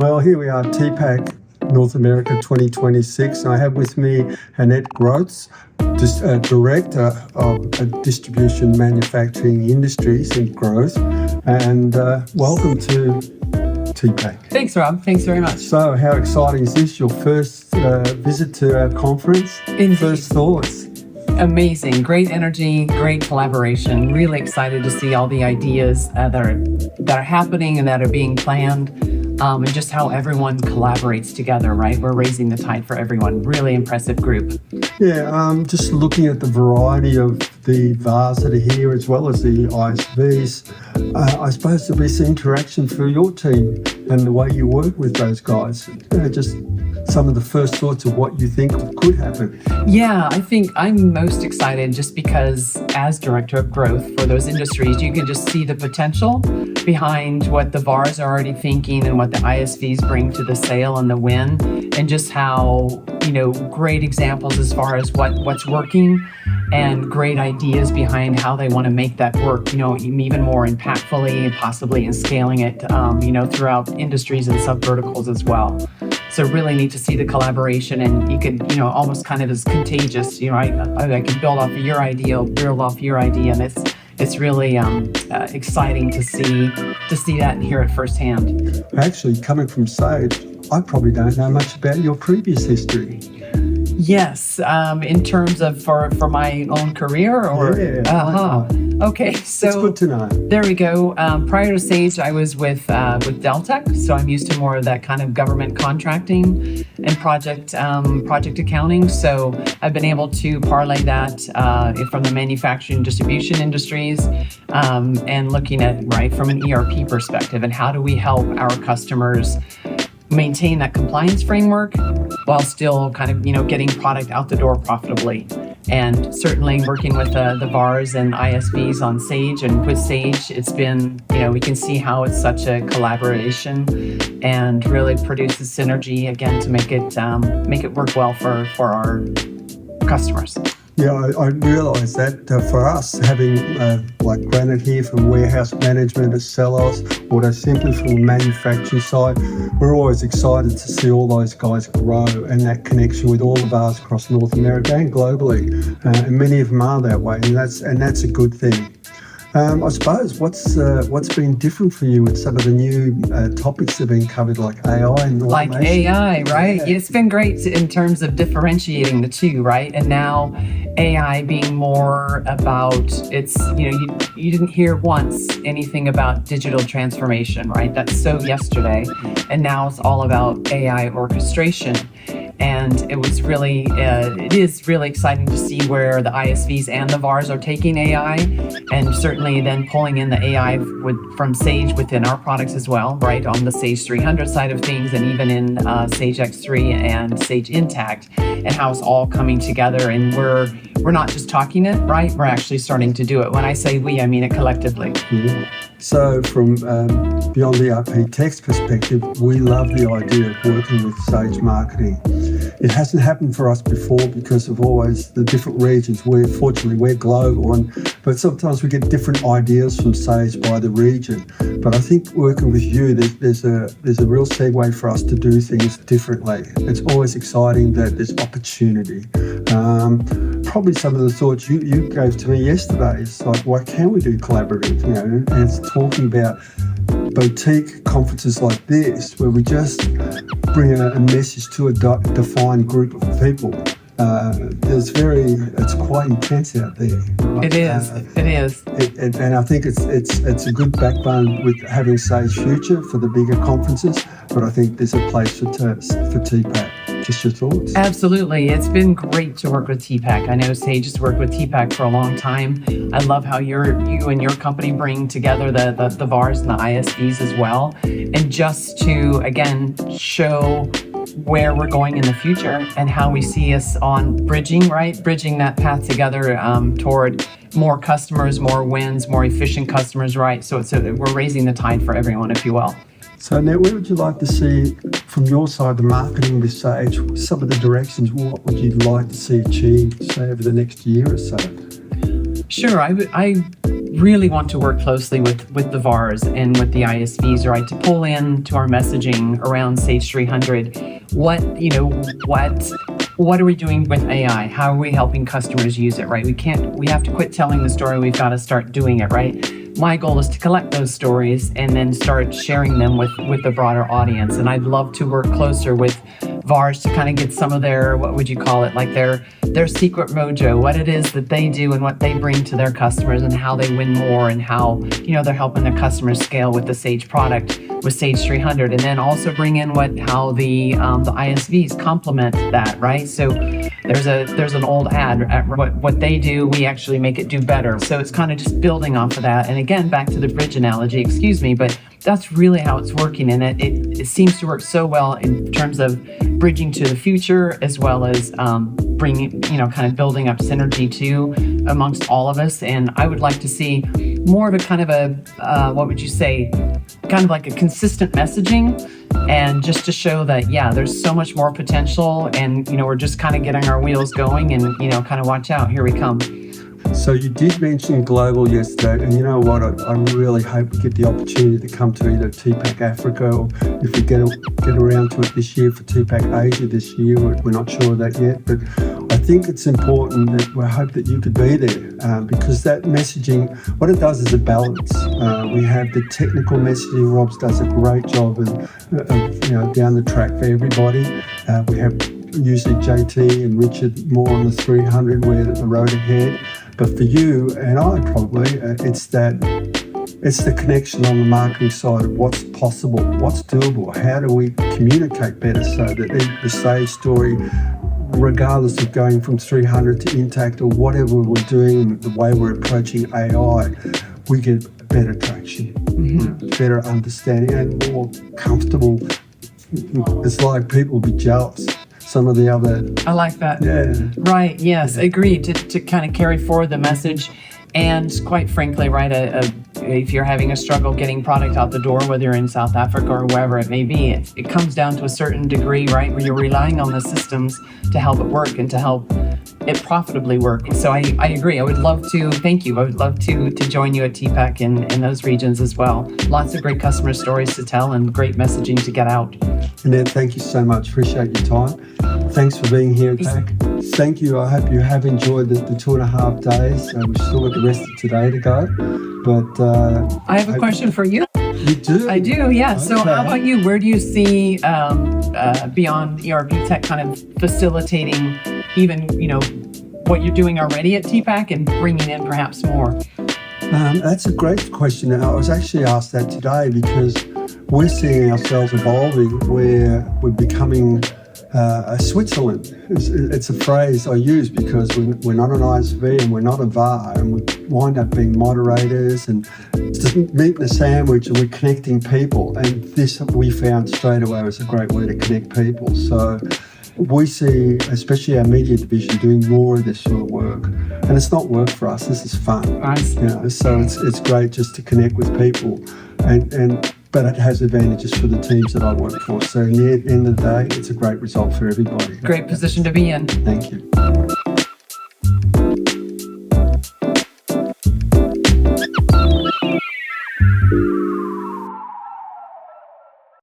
Well, here we are, TPAC North America 2026. I have with me Annette Grotz, Director of Distribution Manufacturing Industries and Growth. And welcome to TPAC. Thanks, Rob. Thanks very much. So how exciting is this? Your first visit to our conference? Indeed. First thoughts? Amazing. Great energy, great collaboration. Really excited to see all the ideas that are happening and that are being planned, and just how everyone collaborates together, right? We're raising the tide for everyone. Really impressive group. Yeah, just looking at the variety of the VARs that are here as well as the ISVs, I suppose there'll be some interaction for your team and the way you work with those guys. Just some of the first thoughts of what you think could happen. Yeah, I think I'm most excited just because as Director of Growth for those industries, you can just see the potential behind what the VARs are already thinking and what the ISVs bring to the sale and the win, and just how, great examples as far as what's working and great ideas behind how they want to make that work, even more impactfully and possibly in scaling it, throughout industries and sub-verticals as well. So really need to see the collaboration, and you could, almost kind of as contagious, I can build off of your idea, and it's really exciting to see that and hear it firsthand. Actually, coming from Sage, I probably don't know much about your previous history. Yes, in terms of for my own career, or okay, so it's good to know. There we go. Prior to Sage, I was with Deltec, so I'm used to more of that kind of government contracting and project accounting. So I've been able to parlay that from the manufacturing distribution industries, and looking at from an ERP perspective, and how do we help our customers maintain that compliance framework while still kind of, getting product out the door profitably. And certainly working with the VARs and ISVs on Sage, and with Sage, it's been, we can see how it's such a collaboration and really produces synergy again to make it work well for our customers. Yeah, I realise that for us, having like Granite here from warehouse management at Sellos, or simply from the manufacturing side, we're always excited to see all those guys grow and that connection with all of us across North America and globally. And many of them are that way, and that's a good thing. I suppose what's been different for you with some of the new topics that have been covered, like AI and automation? Like AI, right? Yeah. It's been great in terms of differentiating the two, right? And now AI being more about, it's, you didn't hear once anything about digital transformation, right? That's so yesterday. And now it's all about AI orchestration. And it is really exciting to see where the ISVs and the VARs are taking AI, and certainly then pulling in the AI from Sage within our products as well, right? On the Sage 300 side of things, and even in Sage X3 and Sage Intact, and how it's all coming together. And we're not just talking it, right? We're actually starting to do it. When I say we, I mean it collectively. Yeah. So from Beyond ERP Tech's perspective, we love the idea of working with Sage Marketing. It hasn't happened for us before because of always the different regions. Fortunately, we're global, but sometimes we get different ideas from Sage by the region. But I think working with you, there's a real segue for us to do things differently. It's always exciting that there's opportunity. Probably some of the thoughts you gave to me yesterday is like, why can't we do collaborative? And it's talking about boutique conferences like this, where we just bring a message to a defined group of people. It's quite intense out there. Right? It is. And I think it's a good backbone with having Sage Future for the bigger conferences, but I think there's a place for TPAC. Just your thoughts? Absolutely. It's been great to work with TPAC. I know Sage has worked with TPAC for a long time. I love how you and your company bring together the VARs and the ISVs as well. And just to, again, show where we're going in the future and how we see us on bridging that path together toward more customers, more wins, more efficient customers, right? So we're raising the tide for everyone, if you will. So now, where would you like to see, from your side, the marketing with Sage, some of the directions? What would you like to see achieved, say, over the next year or so? Sure. I really want to work closely with the VARs and with the ISVs, right, to pull in to our messaging around Sage 300. What are we doing with AI? How are we helping customers use it, right? We have to quit telling the story. We've got to start doing it, right? My goal is to collect those stories and then start sharing them with the broader audience. And I'd love to work closer with VARs to kind of get some of their, what would you call it, like their secret mojo, what it is that they do and what they bring to their customers and how they win more and how, they're helping their customers scale with the Sage product, with Sage 300. And then also bring in how the ISVs complement that, right? So there's an old ad, what they do, we actually make it do better. So it's kind of just building off of that. And again, back to the bridge analogy, excuse me, but that's really how it's working. And it seems to work so well in terms of bridging to the future, as well as bringing, kind of building up synergy too amongst all of us. And I would like to see more of a kind of what would you say, kind of like a consistent messaging, and just to show that, yeah, there's so much more potential, and, we're just kind of getting our wheels going, and, kind of watch out, here we come. So you did mention global yesterday, and you know what? I really hope we get the opportunity to come to either TPAC Africa, or if we get around to it this year for TPAC Asia this year. We're not sure of that yet, but I think it's important that we hope that you could be there, because that messaging, what it does is a balance. We have the technical messaging. Rob does a great job of down the track for everybody. We have usually JT and Richard more on the 300, where the road ahead. But for you and I, probably, it's the connection on the marketing side of what's possible, what's doable, how do we communicate better so that the Sage story, regardless of going from 300 to Intact or whatever we're doing, the way we're approaching AI, we get better traction, better understanding and more comfortable. It's like people will be jealous. Some of the other... I like that. Yeah. Right, yes, agreed, to kind of carry forward the message. And quite frankly, right, if you're having a struggle getting product out the door, whether you're in South Africa or wherever it may be, it comes down to a certain degree, right, where you're relying on the systems to help it work and to help it profitably work. So I agree. I would love to, thank you. I would love to join you at TPAC in those regions as well. Lots of great customer stories to tell and great messaging to get out. Annette, thank you so much. Appreciate your time. Thanks for being here, TPAC. Thank you. I hope you have enjoyed the 2.5 days. We've still got the rest of today to go. But I have a question for you. You do? I do, yeah. Okay. So how about you? Where do you see beyond ERP tech kind of facilitating even, what you're doing already at TPAC and bringing in perhaps more? That's a great question. I was actually asked that today because we're seeing ourselves evolving where we're becoming a Switzerland. It's a phrase I use because we're not an ISV and we're not a VAR, and we wind up being moderators and just meat in a sandwich, and we're connecting people. And this we found straight away was a great way to connect people. So we see, especially our media division, doing more of this sort of work. And it's not work for us, this is fun. Nice. So it's great just to connect with people. But it has advantages for the teams that I work for. So in the end of the day, it's a great result for everybody. Great position to be in. Thank you.